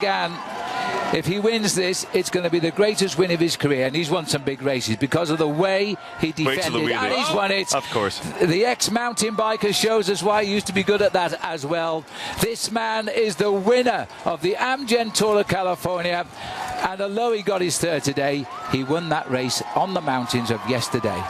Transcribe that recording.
Sagan, if he wins this, it's going to be the greatest win of his career, and he's won some big races because of the way he defended, and he's won it. Of course. The ex-mountain biker shows us why he used to be good at that as well. This man is the winner of the Amgen Tour of California, and although he got his third today, he won that race on the mountains of yesterday.